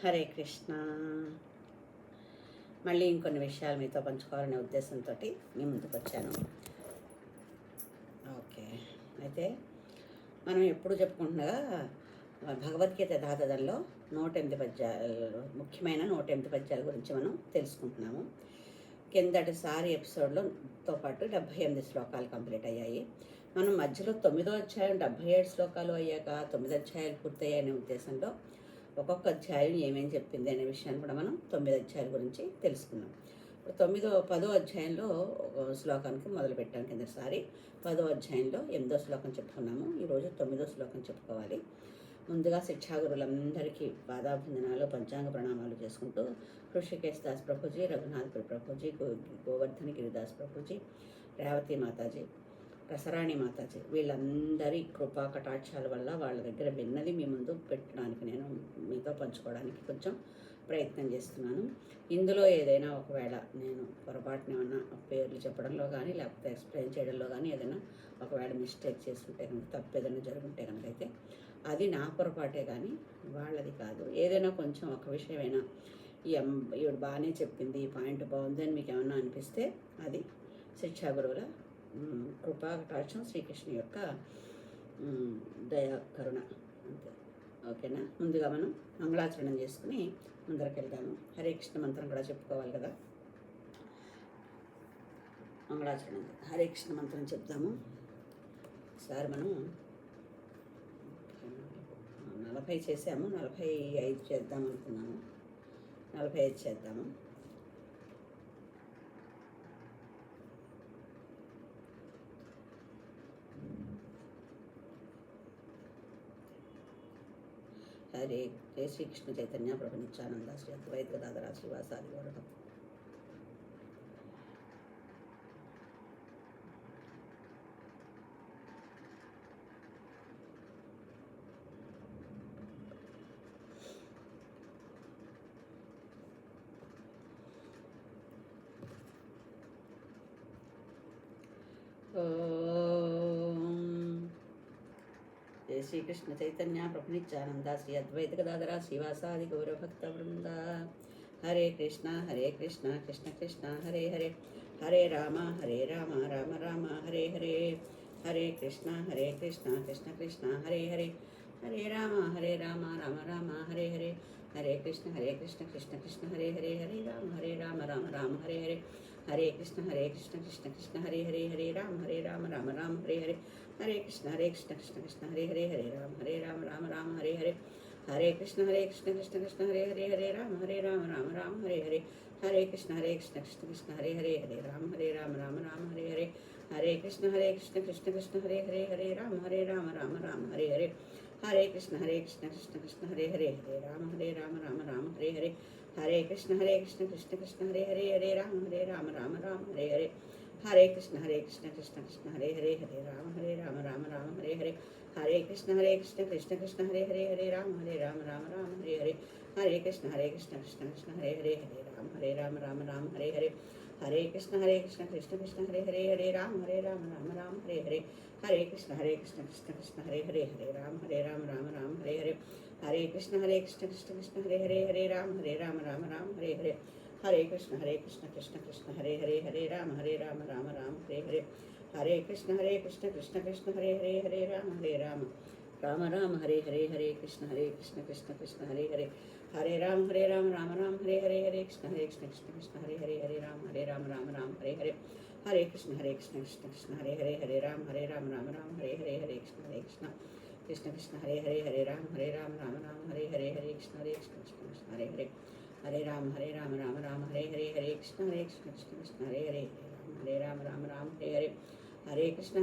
హరే కృష్ణ. మళ్ళీ ఇంకొన్ని విషయాలు మీతో పంచుకోవాలనే ఉద్దేశంతో మీ ముందుకు వచ్చాను. ఓకే, అయితే మనం ఎప్పుడు చెప్పుకుంటున్నగా భగవద్గీత యథాతథంలో 108 పద్యాలు, ముఖ్యమైన 108 పద్యాల గురించి మనం తెలుసుకుంటున్నాము. కిందటిసారి ఎపిసోడ్లోతో పాటు 78 శ్లోకాలు కంప్లీట్ అయ్యాయి. మనం మధ్యలో 9వ అధ్యాయం 77 శ్లోకాలు అయ్యాక 9 అధ్యాయాలు పూర్తయ్యాయనే ఉద్దేశంలో ఒక్కొక్క అధ్యాయం ఏమేం చెప్పింది అనే విషయాన్ని కూడా మనం 9 అధ్యాయాల గురించి తెలుసుకున్నాం. ఇప్పుడు 10వ అధ్యాయంలో శ్లోకానికి మొదలుపెట్టాం. కిందసారి 10వ అధ్యాయంలో 8వ శ్లోకం చెప్పుకున్నాము. ఈరోజు 9వ శ్లోకం చెప్పుకోవాలి. ముందుగా శిక్షాగురులందరికీ పాదాభిందనాలు, పంచాంగ ప్రణామాలు చేసుకుంటూ హృషికేశ్ దాస్ ప్రభుజీ, రఘునాథ్ ప్రభుజీ, గోవర్ధని గిరిదాస్ ప్రభుజీ, రేవతి మాతాజీ, రసరాణి మాతాజీ, వీళ్ళందరి కృపా కటాక్షాల వల్ల వాళ్ళ దగ్గర విన్నది మీ ముందు పెట్టడానికి నేను మీతో పంచుకోవడానికి కొంచెం ప్రయత్నం చేస్తున్నాను. ఇందులో ఏదైనా ఒకవేళ నేను పొరపాటున ఏమన్నా పేర్లు చెప్పడంలో కానీ లేకపోతే ఎక్స్ప్లెయిన్ చేయడంలో కానీ ఏదైనా ఒకవేళ మిస్టేక్ చేసుకుంటే కనుక, తప్పు ఏదైనా జరుగుంటే కనుక అయితే అది నా పొరపాటే కానీ వాళ్ళది కాదు. ఏదైనా కొంచెం ఒక విషయమైనా ఈవిడ బాగానే చెప్పింది, ఈ పాయింట్ బాగుంది అని మీకు ఏమన్నా అనిపిస్తే అది శిక్షాగురువుల కృపా కటాక్షం, శ్రీకృష్ణ యొక్క దయా కరుణ, అంతే. ఓకేనా? ముందుగా మనం మంగళాచరణం చేసుకుని ముందరకెళ్దాము. హరే కృష్ణ మంత్రం కూడా చెప్పుకోవాలి కదా. మంగళాచరణం, హరే కృష్ణ మంత్రం చెప్దాము. ఒకసారి మనం 40 చేసాము, 45 చేద్దాం అనుకున్నాము. 45 చేద్దాము. హరే జయ శ్రీకృష్ణ చైతన్య ప్రభు నిత్యానంద శ్రీ అద్వైత గదాధర శ్రీవాసాది గౌరవం. జయ శ్రీకృష్ణ చైతన్య ప్రభు నిత్యానంద శ్రీ అద్వైత గదాధర శ్రీవాసాది గౌరభక్త వృంద. హరే కృష్ణ కృష్ణ కృష్ణ హరే హరే, హరే రామ రామ రామ హరే హరే, హరే కృష్ణ కృష్ణ కృష్ణ హరే హరే, హరే రామ రామ రామ హరే హరే, హరే కృష్ణ కృష్ణ కృష్ణ హరే హరే, హరే రామ రామ రామ హరే హరే, హరే కృష్ణ కృష్ణ కృష్ణ హరే హరే, హరే రామ రామ రామ హరే హరే, హరే కృష్ణ కృష్ణ కృష్ణ హరే హరే, హరే రామ రామ హరే హరే, హరే కృష్ణ కృష్ణ కృష్ణ హరే హరే, హరే రామ రామ రామ హరే హరే, హరే కృష్ణ కృష్ణ కృష్ణ హరే హరే, హరే రామ రామ రామ హరే హరే, హరే కృష్ణ కృష్ణ కృష్ణ హరే హరే, హరే రామ రామ రామ హరే హరే, హరే కృష్ణ కృష్ణ కృష్ణ హరే హరే, హరే రామ రామ రామ హరే హరే, హరే కృష్ణ కృష్ణ కృష్ణ హరే హరే, హరే రామ రామ రామ హరే హరే, హరే కృష్ణ కృష్ణ కృష్ణ హరే హరే, హరే రామ రామ హరే హరే, హరే కృష్ణ కృష్ణ కృష్ణ హరే హరే, హరే రామ రామ హరే హరే, హరే కృష్ణ కృష్ణ కృష్ణ హరే హరే, హరే రామ రామ హరే హరే, హరే కృష్ణ కృష్ణ కృష్ణ హరే హరే, హరే రామ రామ హరే హరే, హరే కృష్ణ కృష్ణ కృష్ణ హరే హరే, హరే రామ రామ హరే హరే, హరే కృష్ణ కృష్ణ కృష్ణ హరే హరే, హరే రామ రామ హరే హరే, హరే కృష్ణ కృష్ణ కృష్ణ హరే హరే, హరే రామ రామ హరే హరే, హరే కృష్ణ కృష్ణ కృష్ణ హరే హరే, హరే రామ రామ హరే హరే, హరే కృష్ణ కృష్ణ కృష్ణ హరే హరే, హరే రామ రామ హరే హరే, హరే కృష్ణ కృష్ణ కృష్ణ హరే హరే, హరే రామ రామ హరే హరే, హరే కృష్ణ కృష్ణ కృష్ణ హరే హరే, హరే రామ రామ హరే హరే, హరే కృష్ణ కృష్ణ కృష్ణ హరే హరే, హరే రామ రామ హరే హరే, హరే కృష్ణ కృష్ణ కృష్ణ హరే హరే, హరే రామ రామ హరే హరే, హరే కృష్ణ కృష్ణ కృష్ణ హరే హరే, హరే రామ రామ హరే హరే, హరే కృష్ణ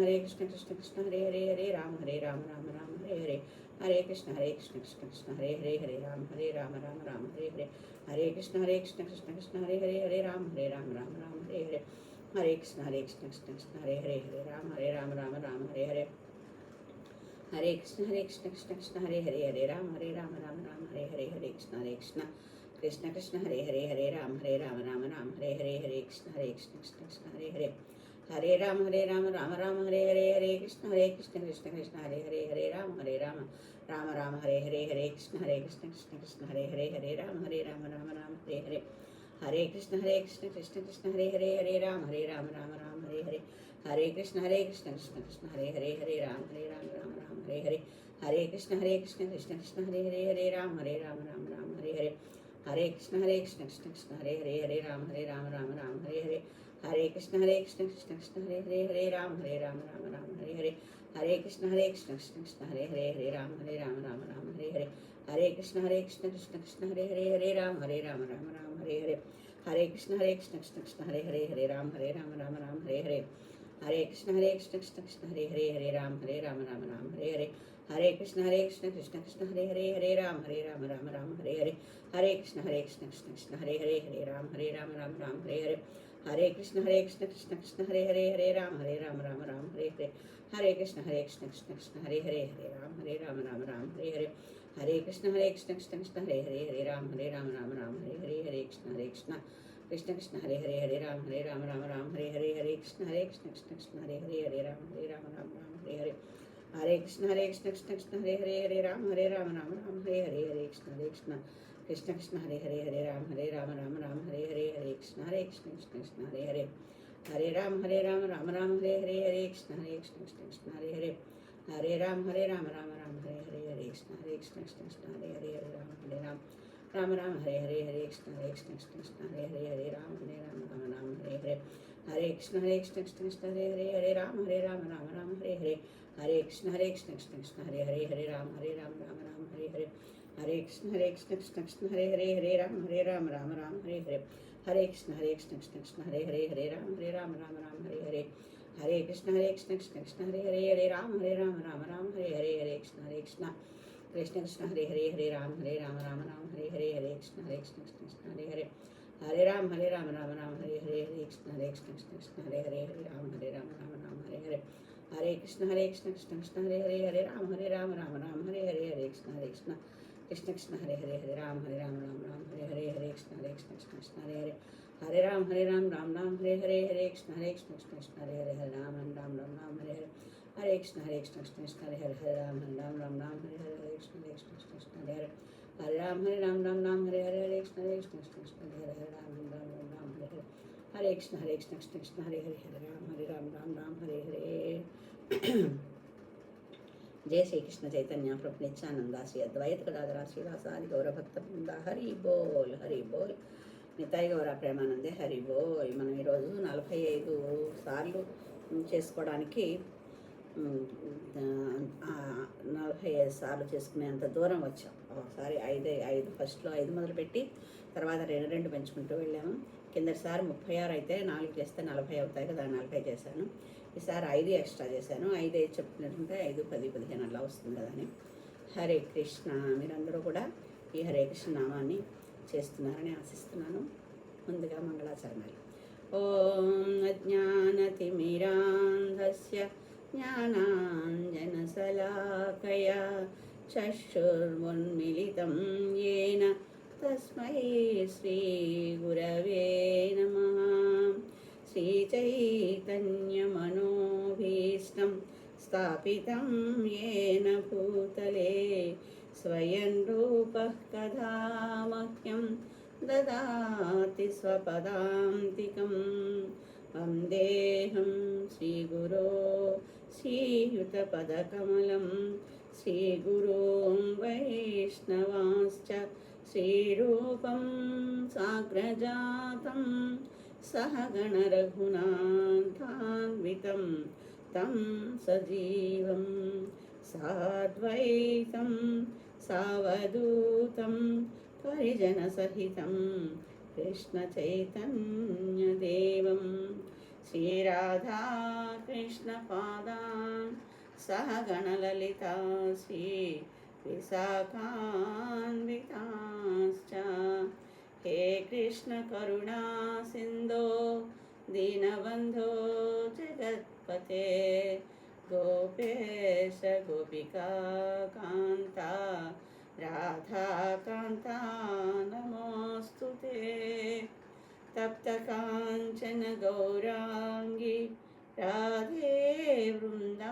కృష్ణ కృష్ణ హరే హరే, హరే రామ రామ హరే హరే, హరే కృష్ణ కృష్ణ కృష్ణ హరే హరే, హరే రామ రామ హరే హరే, హరే కృష్ణ కృష్ణ కృష్ణ హరే హరే, హరే రామ రామ హరే హరే, హరే కృష్ణ కృష్ణ కృష్ణ హరే హరే, హరే రామ రామ హరే హరే, హరే కృష్ణ కృష్ణ కృష్ణ హరే హరే, హరే రామ రామ హరే హరే, హరే కృష్ణ కృష్ణ కృష్ణ హరే హరే, హరే రామ రామ హరే హరే, హరే కృష్ణ కృష్ణ కృష్ణ హరే హరే, హరే రామ రామ రామ హరే హరే, హరే కృష్ణ కృష్ణ కృష్ణ హరే హరే, హరే రామ రామ రామ హరే హరే హరే కృష్ణ కృష్ణ కృష్ణ హరే హరే హరే రామ రామ రామ హరే హరే హరే కృష్ణ కృష్ణ కృష్ణ హరే హరే హరే రామ రామ రామ హరే హరే హరే కృష్ణ కృష్ణ కృష్ణ హరే హరే హరే రామ రామ రామ హరే హరే హరే కృష్ణ కృష్ణ కృష్ణ హరే హరే హరే రామ రామ రామ హరే హరే హరే కృష్ణ కృష్ణ కృష్ణ హరే హరే హరే రామ రామ రామ హరే హరే హరే కృష్ణ కృష్ణ కృష్ణ హరే హరే హరే రామ రామ రామ హరే హరే హరే కృష్ణ కృష్ణ కృష్ణ హరే హరే హరే రామ రామ రామ హరే హరే హరే కృష్ణ కృష్ణ కృష్ణ హరే హరే హరే రామ రామ హరే హరే హరే కృష్ణ కృష్ణ కృష్ణ హరే హరే హరే రామ రామ హరే హరే హరే కృష్ణ కృష్ణ కృష్ణ హరే హరే హరే రామ రామ హరే హరే హరే కృష్ణ కృష్ణ కృష్ణ హరే హరే హరే రామ రామ హరే హరే హరే కృష్ణ కృష్ణ కృష్ణ హరే హరే హరే రామ రామ హరే హరే హరే కృష్ణ కృష్ణ కృష్ణ హరే హరే హరే రామ రామ హరే హరే హరే కృష్ణ కృష్ణ కృష్ణ హరే హరే హరే రామ రామ హరే హరే హరే కృష్ణ కృష్ణ కృష్ణ హరే హరే హరే రామ రామ హరే హరే హరే కృష్ణ కృష్ణ కృష్ణ హరే హరే హరే రామ రామ హరే హరే హరే కృష్ణ కృష్ణ కృష్ణ హరే హరే హరే రామ రామ హరే హరే హరే కృష్ణ కృష్ణ కృష్ణ హరే హరే హరే రామ రామ హరే హరే హరే కృష్ణ కృష్ణ కృష్ణ హరే హరే హరే రామ రామ హరే హరే హరే కృష్ణ కృష్ణ కృష్ణ హరే హరే హరే రామ రామ హరే హరే హరే కృష్ణ కృష్ణ హరే హరే హరే రామ రామ హరే హరే హరే కృష్ణ కృష్ణ హరే హరే హరే రామ రామ హరే హరే హరే కృష్ణ కృష్ణ హరే హరే హరే రామ రామ హరే హరే హరే కృష్ణ కృష్ణ హరే హరే హరే రామ రామ హరే హరే హరే కృష్ణ కృష్ణ హరే హరే హరే రామ రామ హరే హరే హరే కృష్ణ కృష్ణ హరే హరే హరే రామ రామ హరే హరే హరే కృష్ణ కృష్ణ హరే హరే హరే రామ రామ హరే హరే హరే కృష్ణ కృష్ణ హరే హరే హరే రామ రామ హరే హరే హరే కృష్ణ కృష్ణ హరే హరే హరే రామ రామ హరే హరే హరే కృష్ణ కృష్ణ హరే హరే హరే రామ రామ హరే హరే హరే కృష్ణ కృష్ణ హరే హరే హరే రామ రామ హరే హరే హరే కృష్ణ కృష్ణ హరే హరే హరే రామ రామ హరే హరే హరే కృష్ణ కృష్ణ హరే హరే హరే రామ రామ హరే హరే హరే కృష్ణ కృష్ణ హరే హరే హరే రామ రామ హరే హరే హరే కృష్ణ కృష్ణ హరే హరే హరే రామ రామ హరే హరే హరే కృష్ణ కృష్ణ హరే హరే హరే రామ రామ హరే హరే హరే కృష్ణ కృష్ణ హరే హరే హరే రామ రామ హరే హరే హరే కృష్ణ కృష్ణ హరే హరే హరే రామ రామ హరే హరే హరే కృష్ణ కృష్ణ హరే హరే హరే రామ హరే హరే జయ శ్రీకృష్ణ చైతన్య ప్రభు నిత్యానంద శ్రీ అద్వైత గదాధర శ్రీవాసాది గౌరభక్త బృంద హరి బోల్ నితాయి గౌర ప్రేమానందే హరి బోల్. మనం ఈరోజు 45 సార్లు చేసుకోవడానికి 45 సార్లు చేసుకునేంత దూరం వచ్చాం. ఒకసారి 5 ఫస్ట్లో 5 మొదలుపెట్టి తర్వాత 2 పెంచుకుంటూ వెళ్ళాము. కిందటిసారి 36 అయితే 4 చేస్తే 40 అవుతాయి కదా, 40 చేశాను. ఈసారి 5 ఎక్స్ట్రా చేశాను. 5 చెప్తున్నట్టుంటే 5, 10, 15 అలా వస్తుంది కదా అని. హరే కృష్ణ. మీరందరూ కూడా ఈ హరే కృష్ణ నామాన్ని చేస్తున్నారని ఆశిస్తున్నాను. ముందుగా మంగళాచరణాలు. ఓం అజ్ఞానతిమిరాంధస్య జ్ఞానాంజనశలాకయా చక్షుర్మున్మిలితం येन తస్మై శ్రీగురవే నమః. శ్రీచైతన్యమనోభీష్టం స్థాపితం येन భూతలే స్వయం రూపః కదా మహ్యం దదాతి స్వపదాంతికం. వందేహం శ్రీగురో శ్రీయుతపదకమలం శ్రీగురోం వైష్ణవాంశ్చ శ్రీరూపం సాగ్రజాతం సహగణరఘునాథాన్వితం తం సజీవం సాద్వైతం సావధూతం పరిజనసహితం కృష్ణచైతన్యదేవం శ్రీరాధాకృష్ణపాదాన్ సహగణలలితా శ్రీ విశాఖాన్వితాశ్చ. హే కృష్ణ కరుణా సింధో దీనబంధో జగత్పతే గోపేశ గోపికా కాంత రాధాకాంత నమోస్తుతే. తప్త కాంచన గౌరాంగి రాధే వృందావనేశ్వరి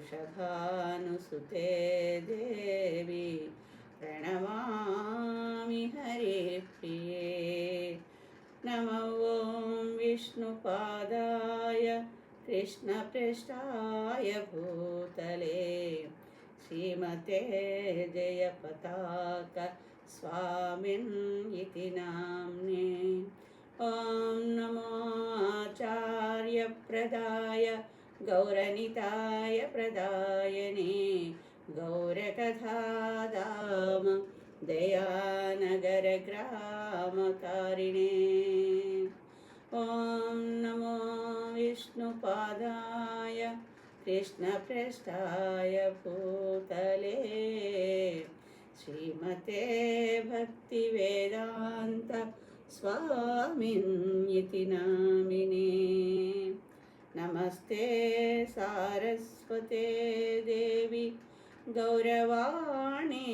वृषभानुसुते देवी प्रणमामि हरिप्रिये नमो ॐ विष्णुपादाय कृष्णपृष्ठाय भूतले श्रीमते जयपताक स्वामिन् इति नाम्ने ॐ नमो आचार्यप्रदाय गौरनिताय प्रदायने गौरकथादाम दयानगरग्रामतारिणे ॐ नमो विष्णुपादाय कृष्णपृष्ठाय भूतले श्रीमते भक्तिवेदान्त स्वामिन् इति नामिने नमस्ते सारस्वते देवी गौरवाणी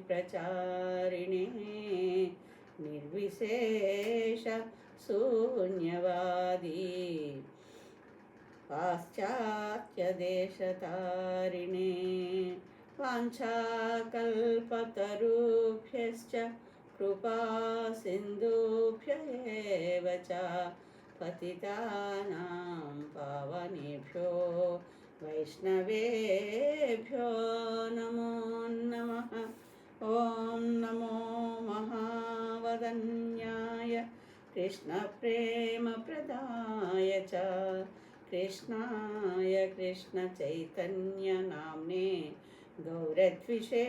प्रचारिणे निर्विशेष शून्यवादी पाश्चात्यदेशतारिणे वाञ्छाकल्पतरुभ्यश्च कृपा सिन्धुभ्य एव च पतितानां पावनेभ्यो वैष्णवेभ्यो नमो नमः ॐ नमो महावदन्याय कृष्णप्रेमप्रदाय च कृष्णाय कृष्णचैतन्यनाम्ने गौरद्विषे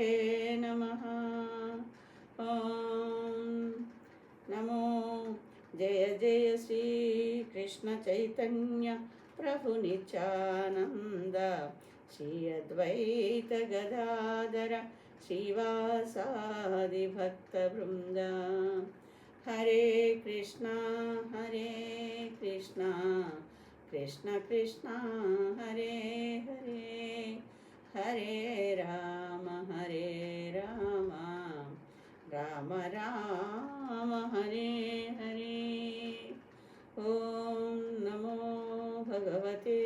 नमः ॐ नमो जय जय श्री कृष्ण चैतन्य प्रभु नित्यानंद श्री अद्वैत गदाधर श्रीवासादि भक्त वृंद हरे कृष्णा कृष्ण कृष्ण हरे हरे हरे राम राम राम हरे हरे ॐ नमो भगवते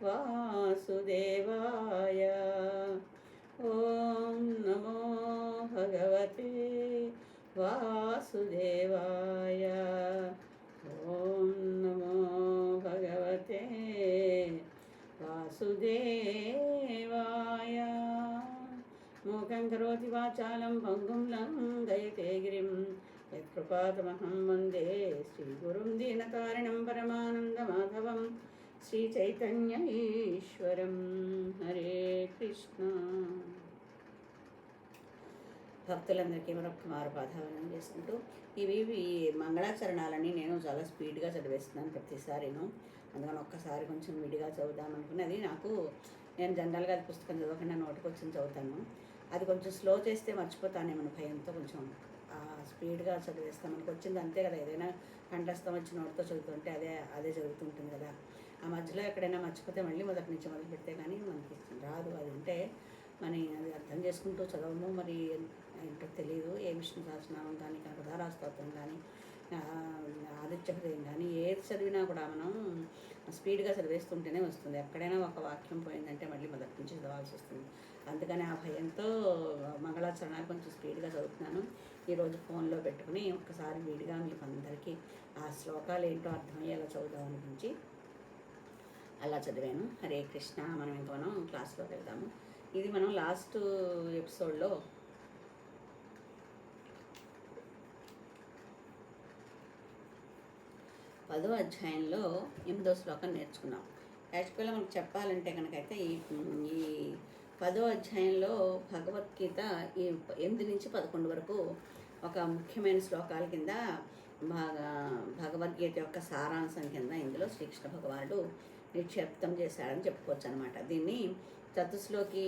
वासुदेवाय ॐ नमो भगवते वासुदेवाय ॐ नमो भगवते वासुदेवाय मूकं करोति वाचालं भङ्गुं लङ्घयते गिरिं यत्कृपातमहं वन्दे श्रीगुरुं दीनतारिणं परमानन्दमाधवं श्रीचैतन्य ईश्वरं हरे कृष्ण భక్తులందరికీ మరొక మారు పాదావనం చేసుకుంటూ ఇవి మంగళాచరణాలని నేను చాలా స్పీడ్గా చదివేస్తున్నాను ప్రతిసారిను. అందుకని ఒక్కసారి కొంచెం విడిగా చదువుదాం అనుకున్నది. నేను జనరల్గా అది పుస్తకం చదవకుండా నోటికి వచ్చింది చదువుతాను. అది కొంచెం స్లో చేస్తే మర్చిపోతానేమో భయంతో కొంచెం స్పీడ్గా చదివేస్తాను. మనకు వచ్చింది అంతే కదా, ఏదైనా కంఠస్థం వచ్చి నోటితో చదువుతుంటే అదే జరుగుతుంటుంది కదా. ఆ మధ్యలో ఎక్కడైనా మర్చిపోతే మళ్ళీ మొదటి నుంచి మొదలు పెడితే కానీ మనకి రాదు. అది ఉంటే అది అర్థం చేసుకుంటూ చదవము. మరి ఏంటో తెలియదు. ఏ విష్ణు సహస్రనామం కానీ కనకధారాస్తోత్రం కానీ ఆదిత్య హృదయం కానీ ఏది చదివినా కూడా మనం స్పీడ్గా చదివేస్తుంటేనే వస్తుంది. ఎక్కడైనా ఒక వాక్యం పోయిందంటే మళ్ళీ మొదటి నుంచి చదవాల్సి వస్తుంది. అందుకని ఆ భయంతో మంగళాచరణాలు కొంచెం స్పీడ్గా చదువుతున్నాను. ఈరోజు ఫోన్లో పెట్టుకుని ఒక్కసారి వీడిగా మీకు అందరికీ ఆ శ్లోకాలు ఏంటో అర్థమయ్యేలా చదువుదాం అనిపించి అలా చదివాను. హరే కృష్ణ. మనం క్లాస్లోకి వెళ్దాము. ఇది మనం లాస్ట్ ఎపిసోడ్లో 10వ అధ్యాయంలో 8వ శ్లోకం నేర్చుకున్నాం. యాక్చువల్గా మనకు చెప్పాలంటే కనుకైతే ఈ 10వ అధ్యాయంలో భగవద్గీత ఈ 8 నుంచి 11 వరకు ఒక ముఖ్యమైన శ్లోకాల కింద భగవద్గీత యొక్క సారాంశం కింద ఇందులో శ్రీకృష్ణ భగవానుడు నిక్షిప్తం చేశాడని చెప్పుకోవచ్చు అనమాట. దీన్ని చతుశ్లోకి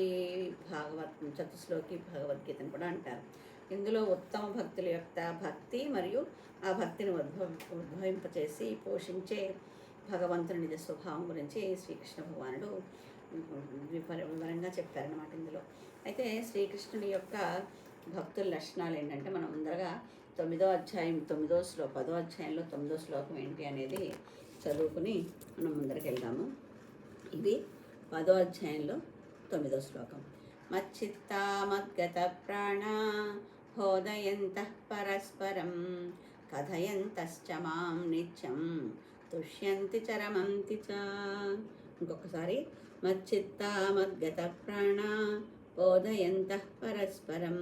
భగవద్గీతని కూడా అంటారు. ఇందులో ఉత్తమ భక్తుల యొక్క భక్తి మరియు ఆ భక్తిని ఉద్భవింపచేసి పోషించే భగవంతుని నిజ స్వభావం గురించి శ్రీకృష్ణ భగవానుడు వివరంగా చెప్పారనమాట ఇందులో. అయితే శ్రీకృష్ణుని యొక్క భక్తుల లక్షణాలు ఏంటంటే మనం ముందరగా 10వ అధ్యాయంలో 9వ శ్లోకం ఏంటి అనేది చదువుకుని మనం ముందరికి వెళ్దాము. ఇది 10వ అధ్యాయంలో 9వ శ్లోకం. మచ్చిత్తా మద్గత ప్రాణ బోధయంతః పరస్పరం కథయంతశ్చ మాం నిత్యం తుష్యంతి చరమంతి చ. ఇంకొకసారి. మచ్చిత్తా మద్గత ప్రాణ బోధయంతః పరస్పరం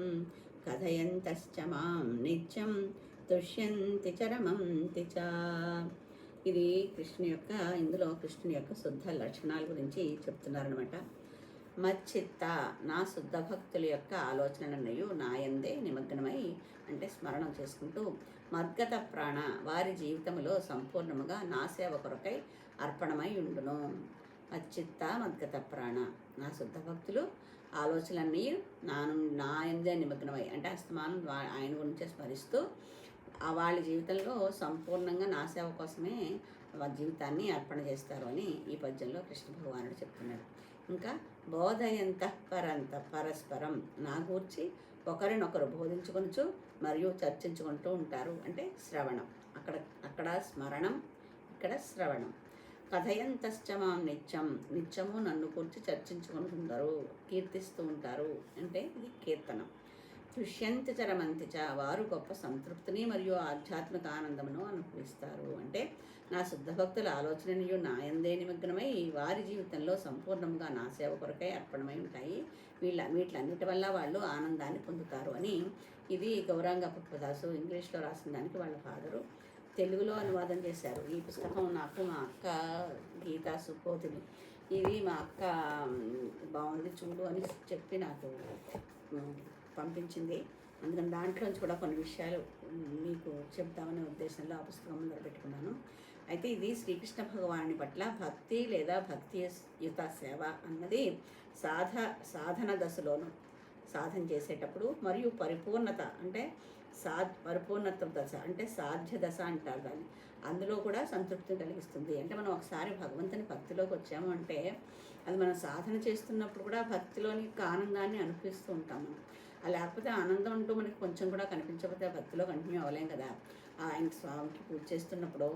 కథయంతశ్చ మాం నిత్యం తుష్యంతి చరమంతి చ. ఇది ఇందులో కృష్ణుని యొక్క శుద్ధ లక్షణాల గురించి చెప్తున్నారనమాట. మచ్చిత్త, నా శుద్ధ భక్తుల యొక్క ఆలోచనలన్నయు నాయందే నిమగ్నమై, అంటే స్మరణం చేసుకుంటూ, మద్గత ప్రాణ, వారి జీవితంలో సంపూర్ణముగా నా సేవ కొరకై అర్పణమై ఉండును. మచ్చిత్త మద్గత ప్రాణ, నా శుద్ధ భక్తులు ఆలోచనలన్నీ నాయందే నిమగ్నమై, అంటే అస్తమానం ఆయన గురించే స్మరిస్తూ వాళ్ళ జీవితంలో సంపూర్ణంగా నా సేవ కోసమే వాళ్ళ జీవితాన్ని అర్పణ చేస్తారు అని ఈ పద్యంలో కృష్ణ భగవానుడు చెప్తున్నాడు. ఇంకా పరస్పరం, నా గూర్చి ఒకరినొకరు బోధించుకొనుచు మరియు చర్చించుకుంటూ ఉంటారు. అంటే శ్రవణం, అక్కడ స్మరణం, ఇక్కడ శ్రవణం. కథయంతశ్చ మాం నిత్యము నన్ను గురించి చర్చించుకుంటుంటారు, కీర్తిస్తూ ఉంటారు. అంటే ఇది కీర్తనం. తుష్యంతి చరమంతి చ, వారు గొప్ప సంతృప్తిని మరియు ఆధ్యాత్మిక ఆనందమును అనుభవిస్తారు. అంటే నా శుద్ధ భక్తుల ఆలోచనలు నాయందే నిమగ్నమై వారి జీవితంలో సంపూర్ణంగా నా సేవ కొరకై అర్పణమై ఉంటాయి. వీటిలన్నిటి వల్ల వాళ్ళు ఆనందాన్ని పొందుతారు అని. ఇది గౌరాంగ పుష్పదాసు ఇంగ్లీష్లో రాసిన దానికి వాళ్ళ ఫాదరు తెలుగులో అనువాదం చేశారు. ఈ పుస్తకం నాకు మా అక్క గీతా సుపోతిని, ఇది మా అక్క బాగుంది చూడు అని చెప్పి నాకు పంపించింది. అందుకని దాంట్లోంచి కూడా కొన్ని విషయాలు మీకు చెప్తామనే ఉద్దేశంలో ఆ పుస్తకం ముందర పెట్టుకున్నాను. అయితే ఇది శ్రీకృష్ణ భగవానుని పట్ల భక్తి లేదా భక్తియుత సేవ అన్నది సాధన దశలోను సాధన చేసేటప్పుడు, మరియు పరిపూర్ణత అంటే పరిపూర్ణత దశ అంటే సాధ్య దశ అంటారు దాన్ని, అందులో కూడా సంతృప్తిని కలిగిస్తుంది. అంటే మనం ఒకసారి భగవంతుని భక్తిలోకి వచ్చాము అంటే అది మనం సాధన చేస్తున్నప్పుడు కూడా భక్తిలోని ఆనందాన్ని అనుభవిస్తూ ఉంటాము. లేకపోతే ఆనందం అంటూ మనకి కొంచెం కూడా కనిపించకపోతే భక్తిలో కంటిన్యూ అవ్వలేం కదా. ఆయన స్వామికి పూజ చేస్తున్నప్పుడు,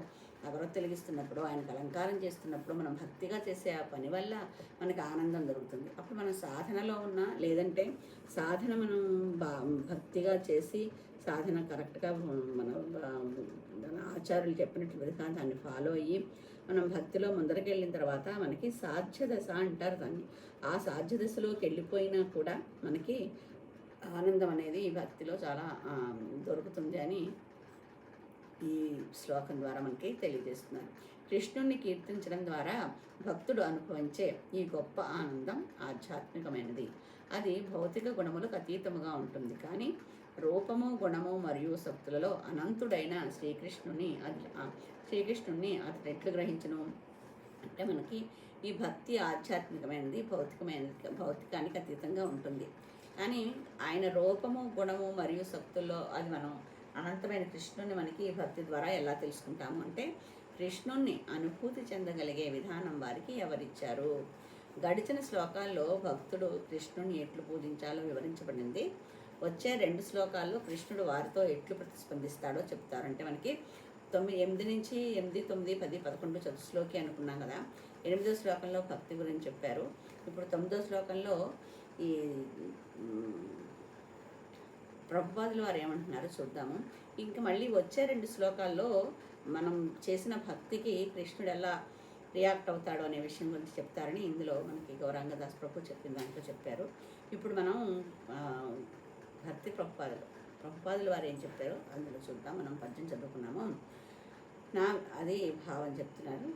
అగరొత్తి వెలిగిస్తున్నప్పుడు, ఆయనకు అలంకారం చేస్తున్నప్పుడు మనం భక్తిగా చేసే ఆ పని వల్ల మనకి ఆనందం దొరుకుతుంది. అప్పుడు మనం సాధనలో ఉన్నా, లేదంటే సాధన మనం భక్తిగా చేసి సాధన కరెక్ట్గా మన ఆచార్యులు చెప్పినట్లు విధానం దాన్ని ఫాలో అయ్యి మనం భక్తిలో ముందరికి వెళ్ళిన తర్వాత మనకి సాధ్య దశ అంటారు దాన్ని. ఆ సాధ్య దశలోకి వెళ్ళిపోయినా కూడా మనకి ఆనందం అనేది ఈ భక్తిలో చాలా దొరుకుతుంది అని ఈ శ్లోకం ద్వారా మనకి తెలియజేస్తున్నారు. కృష్ణుణ్ణి కీర్తించడం ద్వారా భక్తుడు అనుభవించే ఈ గొప్ప ఆనందం ఆధ్యాత్మికమైనది. అది భౌతిక గుణములకు అతీతముగా ఉంటుంది. కానీ రూపము, గుణము మరియు శక్తులలో అనంతుడైన శ్రీకృష్ణుణ్ణి అతడు ఎట్లు గ్రహించను అంటే మనకి ఈ భక్తి ఆధ్యాత్మికమైనది, భౌతికానికి అతీతంగా ఉంటుంది. కానీ ఆయన రూపము, గుణము మరియు శక్తుల్లో అది మనం అనంతమైన కృష్ణుని మనకి భక్తి ద్వారా ఎలా తెలుసుకుంటాము అంటే కృష్ణుణ్ణి అనుభూతి చెందగలిగే విధానం వారికి ఎవరిచ్చారు. గడిచిన శ్లోకాల్లో భక్తుడు కృష్ణుని ఎట్లు పూజించాలో వివరించబడింది. వచ్చే 2 శ్లోకాల్లో కృష్ణుడు వారితో ఎట్లు ప్రతిస్పందిస్తాడో చెప్తారు. అంటే మనకి 8 నుంచి 8, 9, 10, 11 చతుశ్లోకి అనుకున్నాం కదా. 8వ శ్లోకంలో భక్తి గురించి చెప్పారు. ఇప్పుడు 9వ శ్లోకంలో ఈ ప్రభుపాదులు వారు ఏమంటున్నారో చూద్దాము. ఇంకా మళ్ళీ వచ్చే 2 శ్లోకాల్లో మనం చేసిన భక్తికి కృష్ణుడు ఎలా రియాక్ట్ అవుతాడు అనే విషయం గురించి చెప్తారని ఇందులో మనకి గౌరాంగదాస్ ప్రభు చెప్పిన దాంట్లో చెప్పారు. ఇప్పుడు మనం భక్తి ప్రభుపాదులు వారు ఏం చెప్పారో అందులో చూద్దాం. మనం పద్యం చదువుకున్నాము. అది భావం చెప్తున్నారు.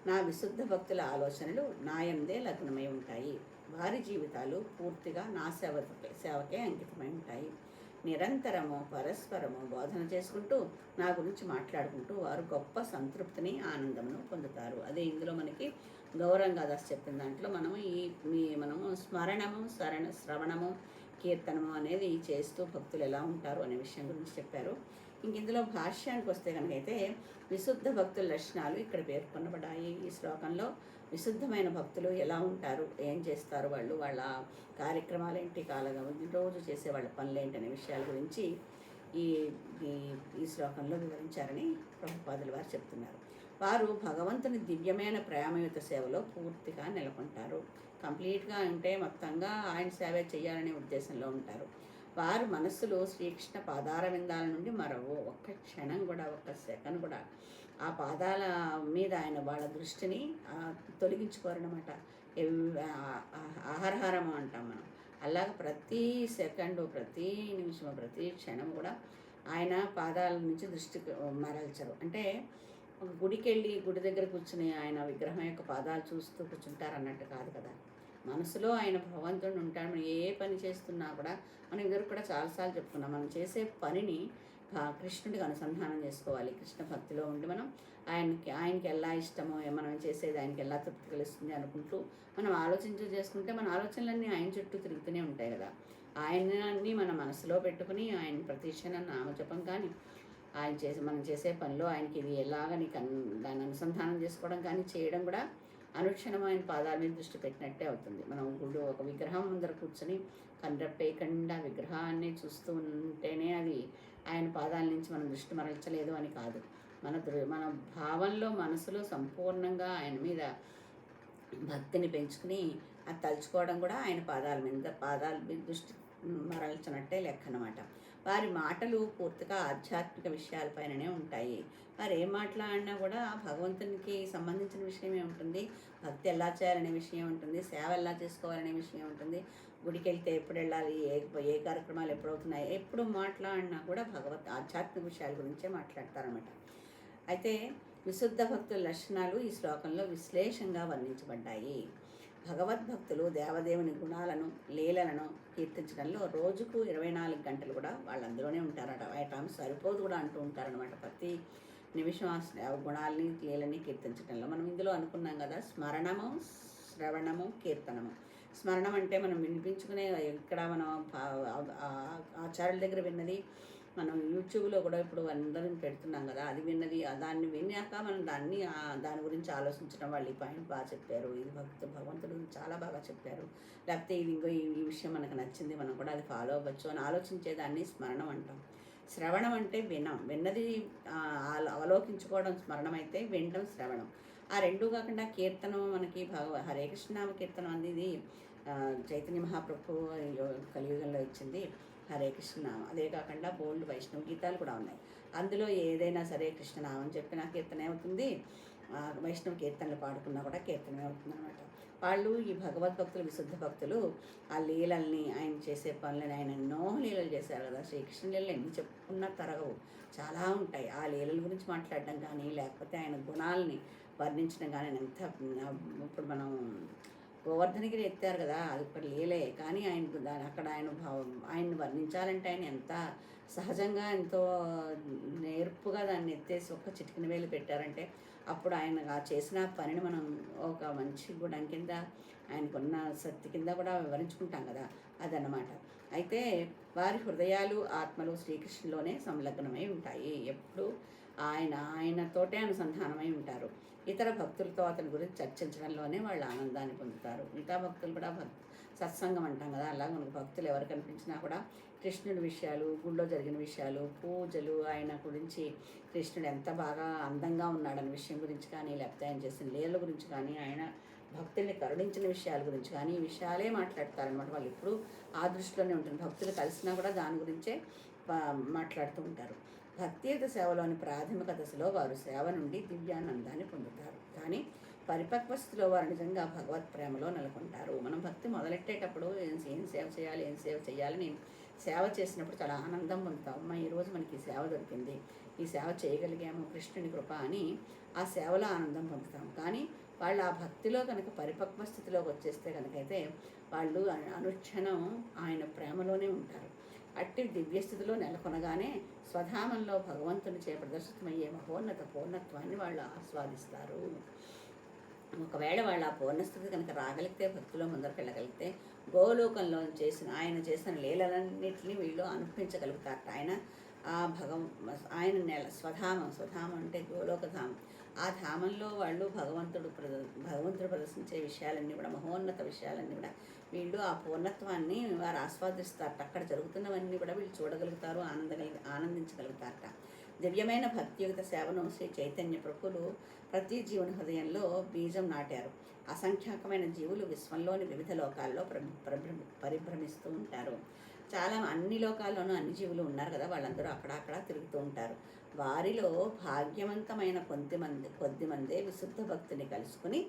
నా విశుద్ధ భక్తుల ఆలోచనలు నాయందే లగ్నమై ఉంటాయి. వారి జీవితాలు పూర్తిగా నా సేవకే అంకితమై ఉంటాయి. నిరంతరము పరస్పరము బోధన చేసుకుంటూ నా గురించి మాట్లాడుకుంటూ వారు గొప్ప సంతృప్తిని, ఆనందమును పొందుతారు. అదే ఇందులో మనకి గౌరంగదాస్ చెప్పిన దాంట్లో మనము స్మరణము, శ్రవణము, కీర్తనము అనేది చేస్తూ భక్తులు ఎలా ఉంటారు అనే విషయం గురించి చెప్పారు. ఇందులో భాష్యానికి వస్తే కనుకైతే విశుద్ధ భక్తుల లక్షణాలు ఇక్కడ పేర్కొనబడ్డాయి. ఈ శ్లోకంలో విశుద్ధమైన భక్తులు ఎలా ఉంటారు, ఏం చేస్తారు, వాళ్ళ కార్యక్రమాలు ఏంటి, రోజు చేసే వాళ్ళ పనులేంటి అనే విషయాల గురించి ఈ శ్లోకంలో వివరించారని ప్రభుపాదులు వారు చెప్తున్నారు. వారు భగవంతుని దివ్యమైన ప్రేమయుత సేవలో పూర్తిగా నెలకొంటారు. కంప్లీట్గా అంటే మొత్తంగా ఆయన సేవే చేయాలనే ఉద్దేశంలో ఉంటారు. వారు మనస్సులో శ్రీకృష్ణ పాదార విందాల నుండి మరవో ఒక్క క్షణం కూడా, ఒక్క సెకండ్ కూడా ఆ పాదాల మీద ఆయన వాళ్ళ దృష్టిని తొలగించుకోరనమాట. ఆహారహారము అంటాం మనం. అలాగే ప్రతి సెకండు, ప్రతి నిమిషము, ప్రతి క్షణం కూడా ఆయన పాదాల నుంచి దృష్టి మరల్చరు. అంటే ఒక గుడికి వెళ్ళి గుడి దగ్గర కూర్చుని ఆయన విగ్రహం యొక్క పాదాలు చూస్తూ కూర్చుంటారు అన్నట్టు కాదు కదా. మనసులో ఆయన భగవంతుడు ఉంటాడు. మనం ఏ పని చేస్తున్నా కూడా, మనం ఇద్దరు కూడా చాలాసార్లు చెప్పుకున్నాం, మనం చేసే పనిని కృష్ణుడికి అనుసంధానం చేసుకోవాలి. కృష్ణ భక్తిలో ఉండి మనం ఆయనకి ఎలా ఇష్టమో, మనం చేసేది ఆయనకి ఎలా తృప్తి కలుస్తుంది అనుకుంటూ మనం చేసుకుంటే మన ఆలోచనలన్నీ ఆయన చుట్టూ తిరుగుతూనే ఉంటాయి కదా. ఆయన్ని మన మనసులో పెట్టుకుని ఆయన ప్రతిక్షణం నామజపం కానీ, మనం చేసే పనిలో ఆయనకి ఇది ఎలాగని దాన్ని అనుసంధానం చేసుకోవడం కానీ చేయడం కూడా అనుక్షణం ఆయన పాదాల మీద దృష్టి పెట్టినట్టే అవుతుంది. మనం ఒక విగ్రహం ముందర కూర్చొని కనిపెట్టకుండా విగ్రహాన్ని చూస్తూ ఉంటేనే అది ఆయన పాదాల నుంచి మనం దృష్టి మరల్చలేదు అని కాదు. మన భావంలో, మనసులో సంపూర్ణంగా ఆయన మీద భక్తిని పెంచుకుని అది తలుచుకోవడం కూడా ఆయన పాదాల మీద దృష్టి మరల్చినట్టే లెక్క అన్నమాట. వారి మాటలు పూర్తిగా ఆధ్యాత్మిక విషయాలపైననే ఉంటాయి. వారు ఏం మాట్లాడినా కూడా భగవంతునికి సంబంధించిన విషయమే ఉంటుంది. భక్తి ఎలా చేయాలనే విషయం ఉంటుంది. సేవ ఎలా చేసుకోవాలనే విషయం ఉంటుంది. గుడికి వెళ్తే ఎప్పుడు వెళ్ళాలి, ఏ కార్యక్రమాలు ఎప్పుడవుతున్నాయి, ఎప్పుడు మాట్లాడినా కూడా ఆధ్యాత్మిక విషయాల గురించే మాట్లాడతారన్నమాట. అయితే విశుద్ధ భక్తుల లక్షణాలు ఈ శ్లోకంలో విశ్లేషంగా వర్ణించబడ్డాయి. భగవద్భక్తులు దేవదేవుని గుణాలను, లీలలను కీర్తించడంలో రోజుకు 24 గంటలు కూడా వాళ్ళు అందులోనే ఉంటారట. టైం సరిపోదు కూడా అంటూ ఉంటారనమాట. ప్రతి నిమిషం ఆ గుణాలని, లీలని కీర్తించడంలో మనం ఇందులో అనుకున్నాం కదా, స్మరణము, శ్రవణము, కీర్తనము. స్మరణం అంటే మనం వినిపించుకునే, ఇక్కడ మనం ఆచార్యుల దగ్గర విన్నది, మనం యూట్యూబ్లో కూడా ఇప్పుడు అందరం పెడుతున్నాం కదా, అది విన్నది, దాన్ని విన్నాక మనం దాని గురించి ఆలోచించడం. వాళ్ళు ఈ పాయింట్ బాగా చెప్పారు, ఇది భగవంతుడు చాలా బాగా చెప్పారు, లేకపోతే ఇది ఇంకో ఈ విషయం మనకు నచ్చింది, మనం కూడా అది ఫాలో అవ్వచ్చు అని ఆలోచించేదాన్ని స్మరణం అంటాం. శ్రవణం అంటే విన్నది అవలోకించుకోవడం స్మరణం అయితే, వినడం శ్రవణం. ఆ రెండు కాకుండా కీర్తనం, మనకి హరే కృష్ణ కీర్తనం అనేది చైతన్య మహాప్రభు కలియుగంలో ఇచ్చింది హరే కృష్ణనామం. అదే కాకుండా బోల్డ్ వైష్ణవ గీతాలు కూడా ఉన్నాయి. అందులో ఏదైనా సరే కృష్ణనామం చెప్పినా కీర్తన అవుతుంది, వైష్ణవ కీర్తనలు పాడుకున్నా కూడా కీర్తన అవుతుంది అనమాట. వాళ్ళు ఈ భగవద్భక్తులు, విశుద్ధ భక్తులు ఆ లీలల్ని, ఆయన చేసే పనులని, ఆయన ఎన్నో లీలలు చేశారు కదా. శ్రీకృష్ణ లీలలు ఎన్ని చెప్పుకున్నా తరగవు, చాలా ఉంటాయి. ఆ లీలల గురించి మాట్లాడడం కానీ, లేకపోతే ఆయన గుణాలని వర్ణించడం కానీ ఎంత. ఇప్పుడు మనం గోవర్ధనగిరి ఎత్తారు కదా, అది ఒక లీలే, కానీ అక్కడ ఆయన్ని వర్ణించాలంటే ఆయన ఎంత సహజంగా, ఎంతో నేర్పుగా దాన్ని ఎత్తేసి ఒక్క చిటికిన వేలు పెట్టారంటే, అప్పుడు ఆయన చేసిన పనిని మనం ఒక మంచి గుణం కింద, ఆయనకున్న శక్తి కింద కూడా వివరించుకుంటాం కదా, అదన్నమాట. అయితే వారి హృదయాలు, ఆత్మలు శ్రీకృష్ణులోనే సంలగ్నమై ఉంటాయి. ఎప్పుడు ఆయనతోటే అనుసంధానమై ఉంటారు. ఇతర భక్తులతో అతని గురించి చర్చించడంలోనే వాళ్ళు ఆనందాన్ని పొందుతారు. మిగతా భక్తులు కూడా సత్సంగం అంటాం కదా, అలా మనకు భక్తులు ఎవరు కనిపించినా కూడా కృష్ణుడి విషయాలు, గుళ్ళో జరిగిన విషయాలు, పూజలు, ఆయన గురించి, కృష్ణుడు ఎంత బాగా అందంగా ఉన్నాడన్న విషయం గురించి కానీ, లేకపోతే ఆయన చేసిన లీలల గురించి కానీ, ఆయన భక్తుల్ని కరుణించిన విషయాల గురించి కానీ, ఈ విషయాలే మాట్లాడతారనమాట. వాళ్ళు ఇప్పుడు ఆ దృష్టిలోనే ఉంటుంది. భక్తులు కలిసినా కూడా దాని గురించే మాట్లాడుతూ ఉంటారు. భక్తియుత సేవలోని ప్రాథమిక దశలో వారు సేవ నుండి దివ్యానందాన్ని పొందుతారు. కానీ పరిపక్వ స్థితిలో వారు నిజంగా భగవత్ ప్రేమలో నెలకొంటారు. మనం భక్తి మొదలెట్టేటప్పుడు ఏం సేవ చేయాలని సేవ చేసినప్పుడు చాలా ఆనందం పొందుతాం. అమ్మ, ఈరోజు మనకి ఈ సేవ దొరికింది, ఈ సేవ చేయగలిగాము, కృష్ణుని కృప అని ఆ సేవలో ఆనందం పొందుతాం. కానీ వాళ్ళు ఆ భక్తిలో కనుక పరిపక్వ స్థితిలోకి వచ్చేస్తే కనుకైతే వాళ్ళు అనుక్షణం ఆయన ప్రేమలోనే ఉంటారు. అట్టి దివ్యస్థితిలో నెలకొనగానే స్వధామంలో భగవంతుని చే ప్రదర్శితమయ్యే మహోన్నత పూర్ణత్వాన్ని వాళ్ళు ఆస్వాదిస్తారు. ఒకవేళ వాళ్ళు ఆ పూర్ణస్థితి కనుక రాగలిగితే, భక్తిలో ముందరకు వెళ్ళగలిగితే, గోలోకంలో ఆయన చేసిన లీలలన్నింటినీ వీళ్ళు అనుభవించగలుగుతారట. ఆయన స్వధామం అంటే గోలోకధామం. ఆ ధామంలో వాళ్ళు భగవంతుడు ప్రదర్శించే విషయాలన్నీ కూడా, మహోన్నత విషయాలన్నీ కూడా వీళ్ళు ఆ పూర్ణత్వాన్ని వారు ఆస్వాదిస్తారట. అక్కడ జరుగుతున్నవన్నీ కూడా వీళ్ళు చూడగలుగుతారు, ఆనందించగలుగుతారట. దివ్యమైన భక్తియుక్త సేవను శ్రీ చైతన్య ప్రభువులు ప్రతి జీవుని హృదయంలో బీజం నాటారు. అసంఖ్యాకమైన జీవులు విశ్వంలోని వివిధ లోకాల్లో పరిభ్రమిస్తూ ఉంటారు. చాలా అన్ని లోకాల్లోనూ అన్ని జీవులు ఉన్నారు కదా, వాళ్ళందరూ అక్కడ తిరుగుతూ ఉంటారు. వారిలో భాగ్యవంతమైన కొద్దిమందే విశుద్ధ భక్తిని కలుసుకుని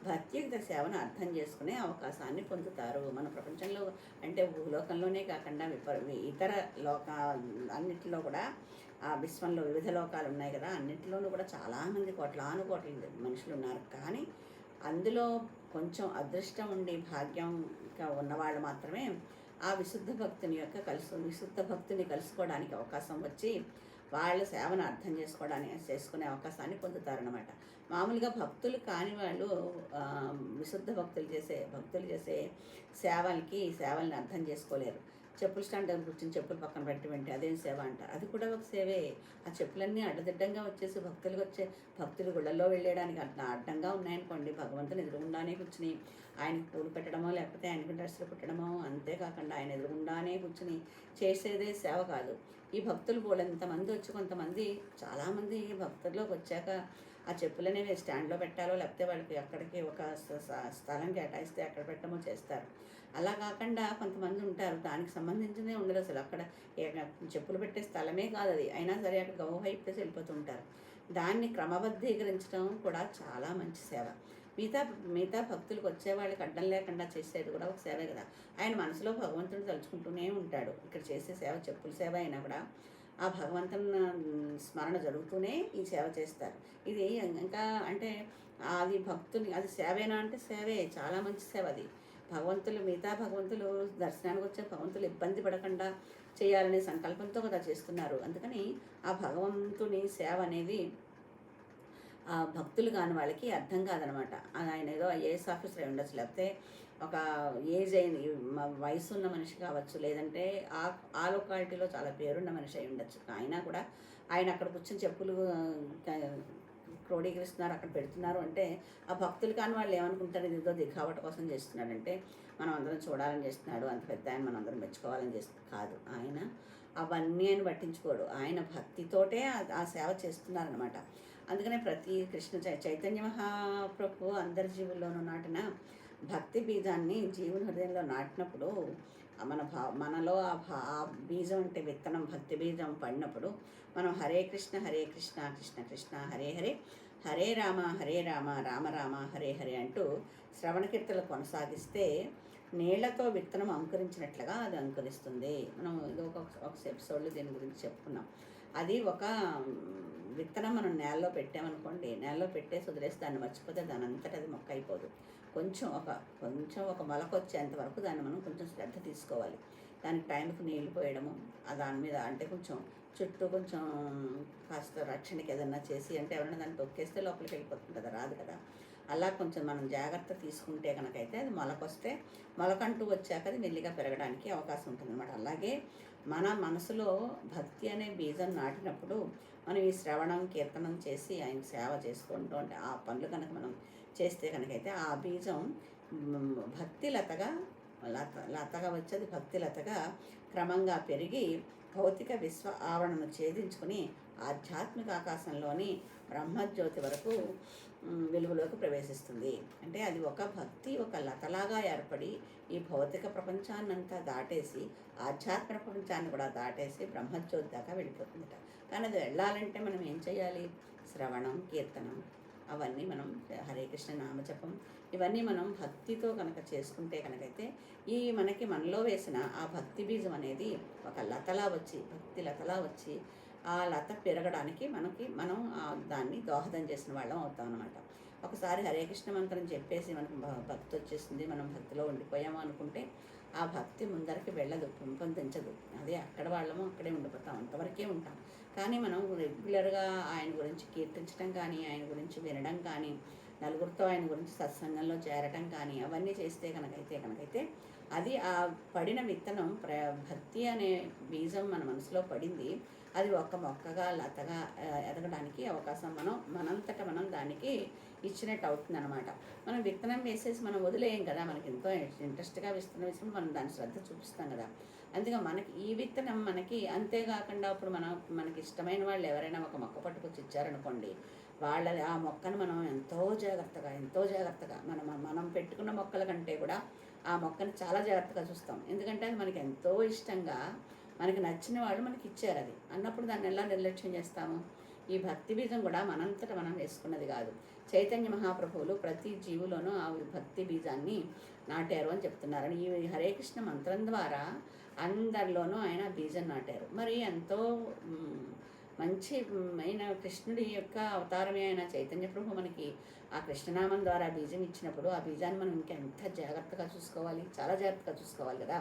భక్తియుక్త సేవను అర్థం చేసుకునే అవకాశాన్ని పొందుతారు. మన ప్రపంచంలో అంటే భూలోకంలోనే కాకుండా ఇతర లోక అన్నిటిలో కూడా ఆ విశ్వంలో వివిధ లోకాలు ఉన్నాయి కదా, అన్నింటిలోనూ కూడా చాలామంది కోట్లాను కోట్ల మనుషులు ఉన్నారు. కానీ అందులో కొంచెం అదృష్టం ఉండి భాగ్యంగా ఉన్నవాళ్ళు మాత్రమే ఆ విశుద్ధ భక్తిని కలుసుకోవడానికి అవకాశం వచ్చి వాళ్ళ సేవను అర్థం చేసుకునే అవకాశాన్ని పొందుతారనమాట. మామూలుగా భక్తులు కాని వాళ్ళు విశుద్ధ భక్తులు చేసే సేవల్ని అర్థం చేసుకోలేరు. చెప్పులు స్టాండ్ దగ్గర కూర్చొని చెప్పులు పక్కన పెట్టి అదేం సేవ అంటారు. అది కూడా ఒక సేవే. ఆ చెప్పులన్నీ అడ్డదిడ్డంగా వచ్చేసి భక్తులు గుళ్ళల్లో వెళ్ళడానికి అడ్డంగా ఉన్నాయనుకోండి, భగవంతుని ఎదురుగుండానే కూర్చుని ఆయనకు పూలు పెట్టడమో లేకపోతే ఆయనకు డ్రెస్సులు కుట్టడమో, అంతేకాకుండా ఆయన ఎదురుగుండానే కూర్చుని చేసేదే సేవ కాదు. ఈ భక్తులు ఎంతమంది వచ్చి కొంతమంది చాలామంది భక్తుల్లోకి వచ్చాక ఆ చెప్పులనేవి స్టాండ్లో పెట్టాలో లేకపోతే వాళ్ళకి అక్కడికి ఒక స్థలం కేటాయిస్తే అక్కడ పెట్టడమో చేస్తారు. అలా కాకుండా కొంతమంది ఉంటారు దానికి సంబంధించిందే ఉండదు అసలు. అక్కడ చెప్పులు పెట్టే స్థలమే కాదు అది, అయినా సరే అక్కడ గౌ హైప్లేసి వెళ్ళిపోతుంటారు. దాన్ని క్రమబద్ధీకరించడం కూడా చాలా మంచి సేవ. మిగతా భక్తులకు వచ్చే వాళ్ళకి అడ్డం లేకుండా చేసేది కూడా ఒక సేవే కదా. ఆయన మనసులో భగవంతుని తలుచుకుంటూనే ఉంటాడు. ఇక్కడ చేసే సేవ చెప్పుల సేవ అయినా కూడా ఆ భగవంతుని స్మరణ జరుగుతూనే ఈ సేవ చేస్తారు. ఇది ఇంకా అంటే అది అది సేవేనా అంటే సేవే, చాలా మంచి సేవ అది. మిగతా భగవంతులు దర్శనానికి వచ్చే భగవంతులు ఇబ్బంది పడకుండా చేయాలనే సంకల్పంతో కదా చేస్తున్నారు. అందుకని ఆ భగవంతుని సేవ అనేది ఆ భక్తులు కాని వాళ్ళకి అర్థం కాదనమాట. ఆయన ఏదో ఐఏఎస్ ఆఫీసర్ అయి ఉండొచ్చు, లేకపోతే ఒక ఏజ్ అయిన వయసు ఉన్న మనిషి కావచ్చు, లేదంటే ఆ లొకాలిటీలో చాలా పేరున్న మనిషి అయి ఉండొచ్చు. అయినా కూడా ఆయన అక్కడ కూర్చొని చెప్పులు క్రోడీకరిస్తున్నారు, అక్కడ పెడుతున్నారు అంటే ఆ భక్తులు కాని వాళ్ళు ఏమనుకుంటారు, ఇది ఏదో దిఖావట కోసం చేస్తున్నాడంటే మనం అందరం చూడాలని చేస్తున్నాడు, అంత పెద్ద ఆయన మనం అందరం మెచ్చుకోవాలని చేస్తున్నాడు కాదు. ఆయన అవన్నీ ఆయన పట్టించుకోడు. ఆయన భక్తితోటే ఆ సేవ చేస్తున్నారనమాట. అందుకనే ప్రతి చైతన్య మహాప్రభు అందరి జీవుల్లోనూ నాటిన భక్తి బీజాన్ని జీవుని హృదయంలో నాటినప్పుడు మనలో ఆ బీజం అంటే విత్తనం భక్తి బీజం పడినప్పుడు మనం హరే కృష్ణ కృష్ణ కృష్ణ హరే హరే, హరే రామ రామ రామ హరే హరే అంటూ శ్రవణ కీర్తనలు కొనసాగిస్తే నీళ్లతో విత్తనం అంకురించినట్లుగా అది అంకురిస్తుంది. మనం ఇది ఒక ఎపిసోడ్లో దీని గురించి చెప్పుకున్నాం. అది ఒక విత్తనం మనం నేలలో పెట్టామనుకోండి, నేలలో పెట్టేసి వదిలేసి దాన్ని మర్చిపోతే దాని అంతటా అది మొక్క అయిపోదు. కొంచెం ఒక మొలక వచ్చేంత వరకు దాన్ని మనం కొంచెం శ్రద్ధ తీసుకోవాలి. దానికి టైంకి నీళ్లు పోయడము, దాని మీద అంటే చుట్టూ కొంచెం కాస్త రక్షణకి ఏదన్నా చేసి, అంటే ఎవరైనా దాన్ని తొక్కేస్తే లోపలికి వెళ్ళిపోతుంది కదా, రాదు కదా. అలా కొంచెం మనం జాగ్రత్త తీసుకుంటే కనుకైతే అది మొలకంటూ వచ్చాక అది మెల్లిగా పెరగడానికి అవకాశం ఉంటుంది అన్నమాట. అలాగే మన మనసులో భక్తి అనే బీజం నాటినప్పుడు మనం ఈ శ్రవణం కీర్తనం చేసి ఆయన సేవ చేసుకుంటూ ఉంటే ఆ పనులు కనుక మనం చేస్తే కనుకైతే ఆ బీజం భక్తి లతగా వచ్చేది భక్తి లతగా క్రమంగా పెరిగి భౌతిక విశ్వ ఆవరణను ఛేదించుకుని ఆధ్యాత్మిక ఆకాశంలోని బ్రహ్మజ్యోతి వరకు వెలుగులోకి ప్రవేశిస్తుంది. అంటే అది ఒక భక్తి ఒక లతలాగా ఏర్పడి ఈ భౌతిక ప్రపంచాన్నంతా దాటేసి ఆధ్యాత్మిక ప్రపంచాన్ని కూడా దాటేసి బ్రహ్మజ్యోతి దాకా వెళ్ళిపోతుందట. కానీ అది వెళ్ళాలంటే మనం ఏం చేయాలి? శ్రవణం కీర్తనం అవన్నీ మనం హరే కృష్ణ నామజపం ఇవన్నీ మనం భక్తితో కనుక చేసుకుంటే కనుకైతే మనలో వేసిన ఆ భక్తి బీజం అనేది ఒక భక్తి లతలా వచ్చి ఆ లత పెరగడానికి మనం దాన్ని దోహదం చేసిన వాళ్ళం అవుతాం అన్నమాట. ఒకసారి హరే కృష్ణ మంత్రం చెప్పేసి మనకు భక్తి వచ్చేసింది, మనం భక్తిలో ఉండిపోయాము అనుకుంటే ఆ భక్తి ముందరికి వెళ్ళదు, పెంపొందించదు. అదే అక్కడ వాళ్ళము అక్కడే ఉండిపోతాం, అంతవరకే ఉంటాం. కానీ మనం రెగ్యులర్గా ఆయన గురించి కీర్తించడం కానీ, ఆయన గురించి వినడం కానీ, నలుగురితో ఆయన గురించి సత్సంగంలో చేరటం కానీ అవన్నీ చేస్తే కనుకైతే అది ఆ పడిన విత్తనం భక్తి అనే బీజం మన మనసులో పడింది. అది ఒక మొక్కగా లతగా ఎదగడానికి అవకాశం మనంతట మనం దానికి ఇచ్చినట్టు అవుతుంది అనమాట. మనం విత్తనం వేసేసి మనం వదిలేయం కదా, మనకి ఎంతో ఇంట్రెస్ట్గా విత్తనం వేసినప్పుడు మనం దాని శ్రద్ధ చూపిస్తాం కదా. అందుకే మనకి ఈ విత్తనం మనకి, అంతేకాకుండా ఇప్పుడు మనకి ఇష్టమైన వాళ్ళు ఎవరైనా ఒక మొక్క పట్టుకొచ్చి ఇచ్చారనుకోండి, ఆ మొక్కను మనం ఎంతో జాగ్రత్తగా మనం పెట్టుకున్న మొక్కల కంటే కూడా ఆ మొక్కను చాలా జాగ్రత్తగా చూస్తాం. ఎందుకంటే అది మనకి ఎంతో ఇష్టంగా మనకి నచ్చిన వాళ్ళు మనకి ఇచ్చారు. అది అన్నప్పుడు దాన్ని ఎలా నిర్లక్ష్యం చేస్తాము? ఈ భక్తి బీజం కూడా మనంతట మనం వేసుకున్నది కాదు. చైతన్య మహాప్రభువులు ప్రతి జీవులోనూ ఆ భక్తి బీజాన్ని నాటారు అని చెప్తున్నారు. ఈ హరే కృష్ణ మంత్రం ద్వారా అందరిలోనూ ఆయన బీజం నాటారు. మరి ఎంతో మంచి అయిన కృష్ణుడి యొక్క అవతారమే అయిన చైతన్య ప్రభు మనకి ఆ కృష్ణనామం ద్వారా బీజం ఇచ్చినప్పుడు ఆ బీజాన్ని మనం ఇంకెంత జాగ్రత్తగా చూసుకోవాలి, చాలా జాగ్రత్తగా చూసుకోవాలి కదా.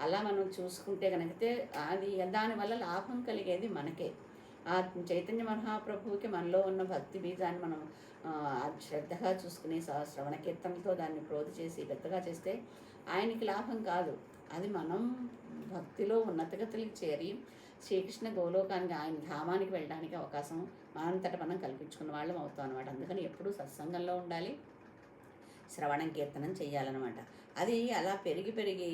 అలా మనం చూసుకుంటే కనుక అది దానివల్ల లాభం కలిగేది మనకే. ఆ చైతన్య మహాప్రభువుకి మనలో ఉన్న భక్తి బీజాన్ని మనం శ్రద్ధగా చూసుకుని శ్రవణ కీర్తనలతో దాన్ని ప్రోధి చేసి పెద్దగా చేస్తే ఆయనకి లాభం కాదు, అది మనం భక్తిలో ఉన్నతగతులకు చేరి శ్రీకృష్ణ గోలోకానికి, ఆయన ధామానికి వెళ్ళడానికి అవకాశం మనంతట మనం కల్పించుకున్న వాళ్ళం అవుతాం అనమాట. అందుకని ఎప్పుడూ సత్సంగంలో ఉండాలి, శ్రవణం కీర్తనం చేయాలన్నమాట. అది అలా పెరిగి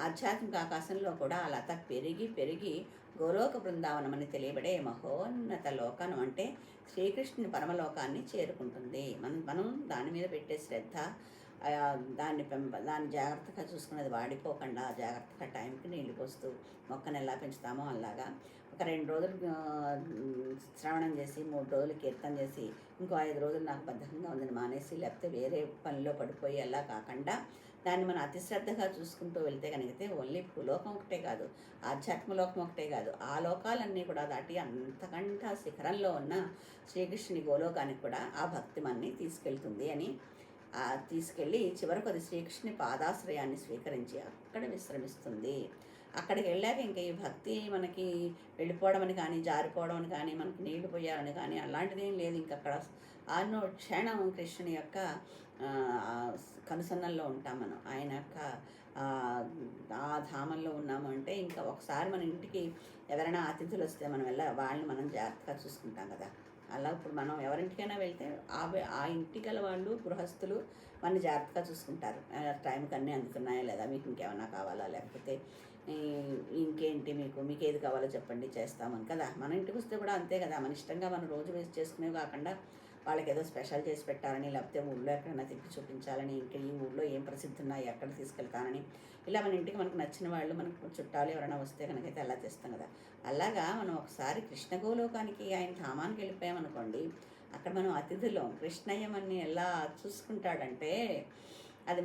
ఆధ్యాత్మిక ఆకాశంలో కూడా అలా పెరిగి గోలోక బృందావనం అని తెలియబడే మహోన్నత లోకం అంటే శ్రీకృష్ణుని పరమలోకాన్ని చేరుకుంటుంది. మనం దాని మీద పెట్టే శ్రద్ధ, దాన్ని జాగ్రత్తగా చూసుకున్నది వాడిపోకుండా జాగ్రత్తగా టైంకి నీళ్లు పోస్తూ మొక్కను ఎలా పెంచుతామో అలాగా ఒక 2 రోజులు శ్రవణం చేసి 3 రోజులు కీర్తన చేసి ఇంకో 5 రోజులు నాకు బద్ధకంగా ఉందని మానేసి లేకపోతే వేరే పనిలో పడిపోయి అలా కాకుండా దాన్ని మనం అతి శ్రద్ధగా చూసుకుంటూ వెళ్తే కనుక ఓన్లీ భూలోకం ఒకటే కాదు, ఆధ్యాత్మ లోకం ఒకటే కాదు, ఆ లోకాలన్నీ కూడా దాటి అంతకంటే శిఖరంలో ఉన్న శ్రీకృష్ణుని గోలోకానికి కూడా ఆ భక్తి మనని తీసుకెళ్తుంది అని తీసుకెళ్ళి చివరకు అది శ్రీకృష్ణుని పాదాశ్రయాన్ని స్వీకరించి అక్కడ విశ్రమిస్తుంది. అక్కడికి వెళ్ళాక ఇంకా ఈ భక్తి మనకి వెళ్ళిపోవడం అని కానీ, జారిపోవడం అని కానీ, మనకి నీళ్లు పోయాలని కానీ అలాంటిది ఏం లేదు. ఇంక అక్కడ ఆనో క్షణం కృష్ణుని యొక్క కనుసన్నల్లో ఉంటాం మనం, ఆయన యొక్క ఆ ధామంలో ఉన్నాము అంటే ఇంకా ఒకసారి మన ఇంటికి ఎవరైనా అతిథులు వస్తే మనం వాళ్ళని మనం జాగ్రత్తగా చూసుకుంటాం కదా. అలా ఇప్పుడు మనం ఎవరింటికైనా వెళ్తే ఆ ఇంటి గల వాళ్ళు గృహస్థులు మన జాగ్రత్తగా చూసుకుంటారు. టైంకి అన్నీ అందుతున్నాయా లేదా, మీకు ఇంకేమైనా కావాలా, లేకపోతే ఇంకేంటి మీకు ఏది కావాలో చెప్పండి చేస్తామని కదా. మన ఇంటికి వస్తే కూడా అంతే కదా, మన ఇష్టంగా మనం రోజు వేస్ట్ చేసుకునేవి కాకుండా వాళ్ళకి ఏదో స్పెషల్ చేసి పెట్టాలని, లేకపోతే ఊళ్ళో ఎక్కడైనా తిప్పి చూపించాలని, ఇంకా ఈ ఊళ్ళో ఏం ప్రసిద్ధి ఉన్నాయి ఎక్కడ తీసుకెళ్తానని, ఇలా మన ఇంటికి మనకు నచ్చిన వాళ్ళు మనకు చుట్టాలు ఎవరైనా వస్తే కనుకైతే అలా చేస్తాం కదా. అలాగా మనం ఒకసారి కృష్ణ గోలోకానికి ఆయన ధామానికి వెళ్ళిపోయామనుకోండి, అక్కడ మనం అతిథులం. కృష్ణయ్యమని ఎలా చూసుకుంటాడంటే అది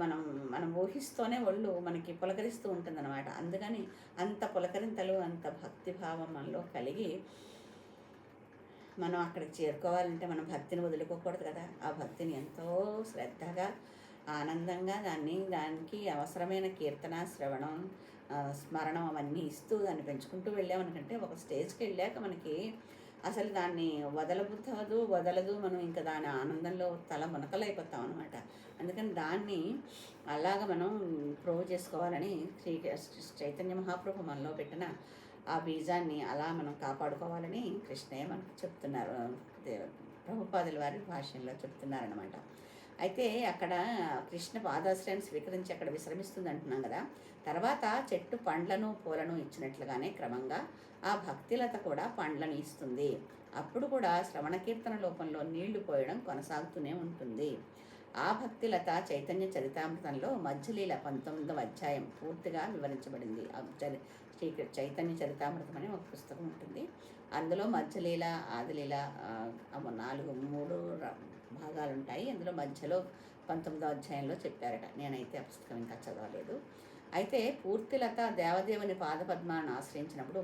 మనం ఊహిస్తూనే ఒళ్ళు మనకి పులకరిస్తూ ఉంటుందన్నమాట. అందుకని అంత పులకరింతలు, అంత భక్తిభావం మనలో కలిగి మనం అక్కడికి చేరుకోవాలంటే మనం భక్తిని వదులుకోకూడదు కదా. ఆ భక్తిని ఎంతో శ్రద్ధగా ఆనందంగా దానికి అవసరమైన కీర్తన, శ్రవణం, స్మరణం అవన్నీ ఇస్తూ దాన్ని పెంచుకుంటూ వెళ్ళామనుకంటే ఒక స్టేజ్కి వెళ్ళాక మనకి అసలు దాన్ని వదలదు. మనం ఇంకా దాని ఆనందంలో తల మునకలైపోతాం అనమాట. అందుకని దాన్ని అలాగ మనం ప్రూవ్ చేసుకోవాలని చైతన్య మహాప్రభు మనలో పెట్టిన ఆ బీజాన్ని అలా మనం కాపాడుకోవాలని కృష్ణయ్య మనకు చెప్తున్నారు, ప్రభుపాదుల వారి భాష్యంలో చెప్తున్నారనమాట. అయితే అక్కడ కృష్ణ పాదాశ్రయాన్ని స్వీకరించి అక్కడ విశ్రమిస్తుంది అంటున్నాం కదా. తర్వాత చెట్టు పండ్లను పూలను ఇచ్చినట్లుగానే క్రమంగా ఆ భక్తిలత కూడా పండ్లను ఇస్తుంది. అప్పుడు కూడా శ్రవణ కీర్తన లోపంలో నీళ్లు పోయడం కొనసాగుతూనే ఉంటుంది. ఆ భక్తిలత చైతన్య చరితామృతంలో మధ్యలీల 19వ అధ్యాయం పూర్తిగా వివరించబడింది. చైతన్య చరితామృతం అని ఒక పుస్తకం ఉంటుంది. అందులో మధ్యలీల, ఆదిలీల 3 భాగాలు ఉంటాయి. అందులో మధ్యలో 19వ అధ్యాయంలో చెప్పారట. నేనైతే ఆ పుస్తకం ఇంకా చదవలేదు. అయితే పూర్తిలత దేవదేవుని పాదపద్మాలను ఆశ్రయించినప్పుడు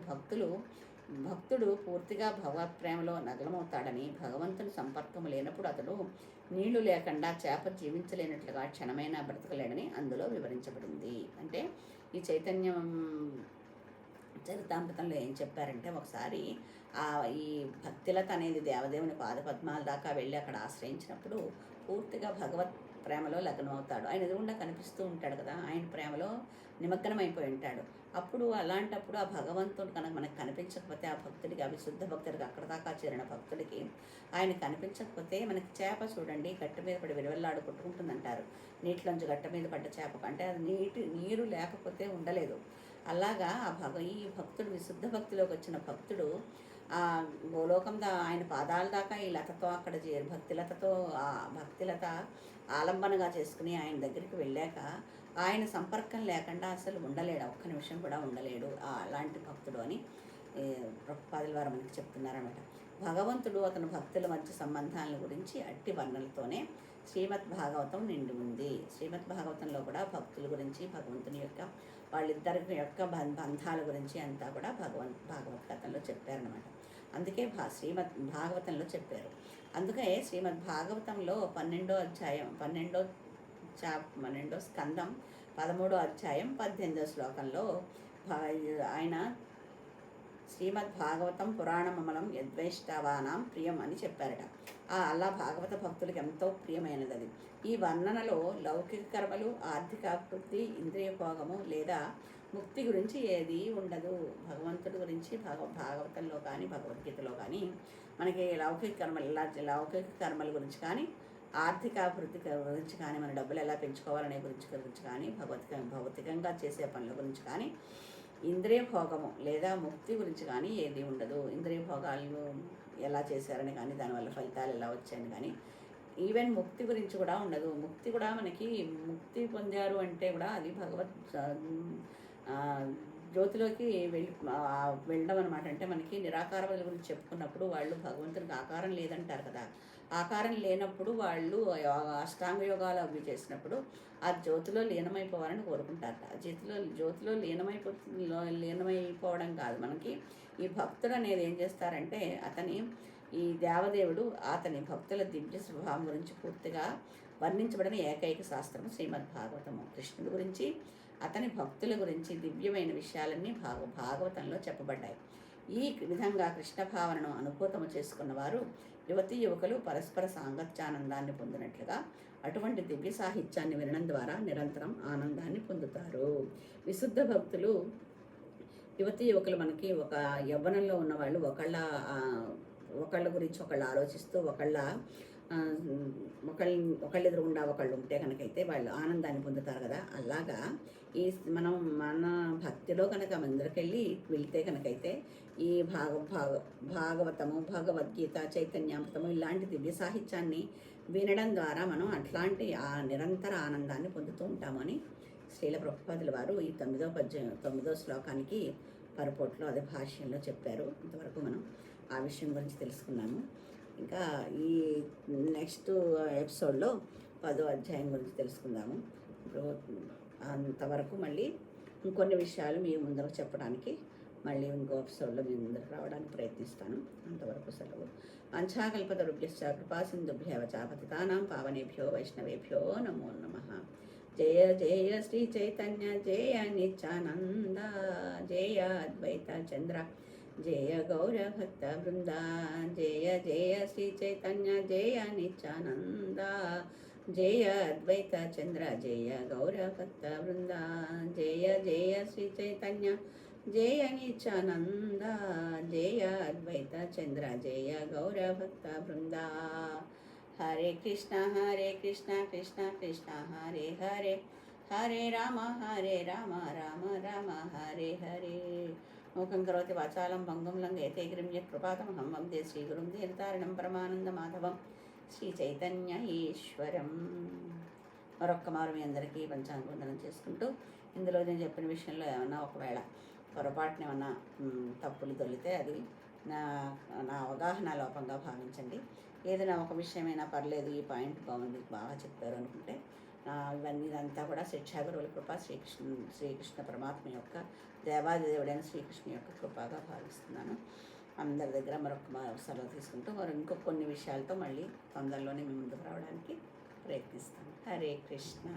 భక్తుడు పూర్తిగా భగవత్ప్రేమలో నగలమవుతాడని, భగవంతుని సంపర్కము లేనప్పుడు అతడు నీళ్లు లేకుండా చేప జీవించలేనట్లుగా క్షణమైనా బ్రతకలేడని అందులో వివరించబడింది. అంటే ఈ చైతన్యం చరితామృతంలో ఏం చెప్పారంటే, ఒకసారి ఈ భక్తిలత అనేది దేవదేవుని పాదపద్మాల దాకా వెళ్ళి అక్కడ ఆశ్రయించినప్పుడు పూర్తిగా భగవత్ ప్రేమలో లగ్నమవుతాడు. ఆయన ఎదురుగుండా కనిపిస్తూ ఉంటాడు కదా, ఆయన ప్రేమలో నిమగ్నమైపోయి ఉంటాడు. అప్పుడు అలాంటప్పుడు ఆ భగవంతుడు కనుక మనకు కనిపించకపోతే, ఆ భక్తుడికి, ఆ విశుద్ధ భక్తుడికి, అక్కడ దాకా చేరిన భక్తుడికి ఆయన కనిపించకపోతే, మనకి చేప చూడండి గట్టు మీద పడి విలువెల్లాడు కొట్టుకుంటుందంటారు. నీటిలోంచి గట్ట మీద పడ్డ చేపకు, అంటే అది నీరు లేకపోతే ఉండలేదు. అలాగా ఈ భక్తుడు, విశుద్ధ భక్తిలోకి వచ్చిన భక్తుడు ఆ గోలోకం ఆయన పాదాల దాకా ఈ లతతో అక్కడ భక్తిలతతో ఆ భక్తిలత ఆలంబనగా చేసుకుని ఆయన దగ్గరికి వెళ్ళాక ఆయన సంపర్కం లేకుండా అసలు ఉండలేడు, ఒక్క నిమిషం కూడా ఉండలేడు అలాంటి భక్తుడు అని ప్రభుపాదుల వారు మనకి చెప్తున్నారన్నమాట. భగవంతుడు అతని భక్తుల మధ్య సంబంధాల గురించి అట్టి వర్ణనలతోనే శ్రీమద్ భాగవతం నిండి ఉంది. శ్రీమద్ భాగవతంలో కూడా భక్తుల గురించి, భగవంతుని యొక్క వాళ్ళిద్దరి యొక్క బంధాల గురించి అంతా కూడా భాగవద్గీతలో చెప్పారనమాట. అందుకే శ్రీమద్ భాగవతంలో చెప్పారు. అందుకే శ్రీమద్ భాగవతంలో 12వ అధ్యాయం 12వ స్కందం 13వ అధ్యాయం 18వ శ్లోకంలో ఆయన శ్రీమద్ భాగవతం పురాణమమలం యద్వైష్ణవానాం ప్రియం అని చెప్పారట. అలా భాగవత భక్తులకు ఎంతో ప్రియమైనది అది. ఈ వర్ణనలో లౌకిక కర్మలు, ఆర్థికాభివృద్ధి, ఇంద్రియ భోగము లేదా ముక్తి గురించి ఏది ఉండదు. భగవంతుడి గురించి భాగవతంలో కానీ భగవద్గీతలో కానీ మనకి లౌకిక కర్మల గురించి కానీ, ఆర్థికాభివృద్ధి గురించి కానీ, మన డబ్బులు ఎలా పెంచుకోవాలనే గురించి కానీ, భౌతికంగా చేసే పనుల గురించి కానీ, ఇంద్రియ భోగము లేదా ముక్తి గురించి కానీ ఏది ఉండదు. ఇంద్రియ భోగాలు ఎలా చేశారని కానీ, దానివల్ల ఫలితాలు ఎలా వచ్చాయని కానీ, ఈవెన్ ముక్తి గురించి కూడా ఉండదు. ముక్తి కూడా మనకి ముక్తి పొందారు అంటే కూడా అది జ్యోతిలోకి వెళ్ళడం అనమాట. అంటే మనకి నిరాకారముల గురించి చెప్పుకున్నప్పుడు వాళ్ళు భగవంతునికి ఆకారం లేదంటారు కదా, ఆకారం లేనప్పుడు వాళ్ళు అష్టాంగ యోగాలు అవి చేసినప్పుడు ఆ జ్యోతిలో లీనమైపోవాలని కోరుకుంటారట. జ్యోతిలో లీనమైపోవడం కాదు, మనకి ఈ భక్తుడు అనేది ఏం చేస్తారంటే ఈ దేవదేవుడు అతని భక్తుల దివ్య స్వభావం గురించి పూర్తిగా వర్ణించబడిన ఏకైక శాస్త్రము శ్రీమద్ భాగవతము. కృష్ణుడి గురించి, అతని భక్తుల గురించి దివ్యమైన విషయాలన్నీ భాగవతంలో చెప్పబడ్డాయి. ఈ విధంగా కృష్ణ భావనను అనుభూతము చేసుకున్న వారు యువతీ యువకులు పరస్పర సాంగత్యానందాన్ని పొందినట్లుగా అటువంటి దివ్య సాహిత్యాన్ని వినడం ద్వారా నిరంతరం ఆనందాన్ని పొందుతారు. విశుద్ధ భక్తులు, యువతీ యువకులు మనకి ఒక యవ్వనంలో ఉన్నవాళ్ళు ఒకళ్ళ గురించి ఒకళ్ళు ఆలోచిస్తూ ఒకళ్ళ ఎదురుగుండా ఒకళ్ళు ఉంటే కనుకైతే వాళ్ళు ఆనందాన్ని పొందుతారు కదా. అలాగా మన భక్తిలో కనుక అందరికెళ్ళి వెళ్తే కనుకైతే ఈ భాగవతము, భగవద్గీత, చైతన్యామృతము ఇలాంటి దివ్య సాహిత్యాన్ని వినడం ద్వారా మనం అట్లాంటి నిరంతర ఆనందాన్ని పొందుతూ ఉంటామని శ్రీల ప్రభుపాదుల వారు ఈ 9వ శ్లోకానికి పరపోట్లో అదే భాష్యంలో చెప్పారు. ఇంతవరకు మనం ఆ విషయం గురించి తెలుసుకున్నాము. ఇంకా ఈ నెక్స్ట్ ఎపిసోడ్లో 10వ అధ్యాయం గురించి తెలుసుకుందాము. అంతవరకు మళ్ళీ ఇంకొన్ని విషయాలు మీ ముందరకు చెప్పడానికి మళ్ళీ ఇంకో ఎపిసోడ్లో మీ ముందరకు రావడానికి ప్రయత్నిస్తాను. అంతవరకు సెలవు. వంఛాకల్పతరుభ్యశ్చ కృపా సింధుభ్యవ చ పతితానాం పావనేభ్యో వైష్ణవేభ్యో నమో నమః. జయ జయ శ్రీ చైతన్య జయ నిత్యానంద, జయ అద్వైత చంద్ర, జయ గౌర భక్త బృంద, జయ జయ శ్రీ చైతన్య జయ నిత్యానంద, జయ అద్వైత చంద్ర, జయ గౌర భక్త బృంద, జయ జయ శ్రీ చైతన్య జయ నిత్యానంద, జయ అద్వైత చంద్ర, జయ గౌర భక్త బృంద. హరే కృష్ణ కృష్ణ కృష్ణ హరే హరే, హరే రామ రామ రామ హరే హరే. మూకం కరోతి వాచాలం భంగం లంఘయతే గిరిం యత్కృపాతమహం వందే శ్రీగురుం దీనతారిణం పరమానంద మాధవం శ్రీ చైతన్య ఈశ్వరం. మరొక్క మారు మీ అందరికీ పంచాంగవందనం చేసుకుంటూ, ఇందులో నేను చెప్పిన విషయంలో ఏమన్నా ఒకవేళ పొరపాటున ఏమన్నా తప్పులు దొరికితే అది నా అవగాహన లోపంగా భావించండి. ఏదైనా ఒక విషయమైనా పర్లేదు, ఈ పాయింట్ బాగుంది, బాగా చెప్పారు అనుకుంటే ఇదంతా కూడా శిక్షాగురువుల కృప, శ్రీకృష్ణ పరమాత్మ యొక్క దేవాదేవుడైన శ్రీకృష్ణ యొక్క కృపగా భావిస్తున్నాను. అందరి దగ్గర మరొక సెలవు తీసుకుంటూ ఇంకో కొన్ని విషయాలతో మళ్ళీ తొందరలోనే మీ ముందుకు రావడానికి ప్రయత్నిస్తాను. హరే కృష్ణ.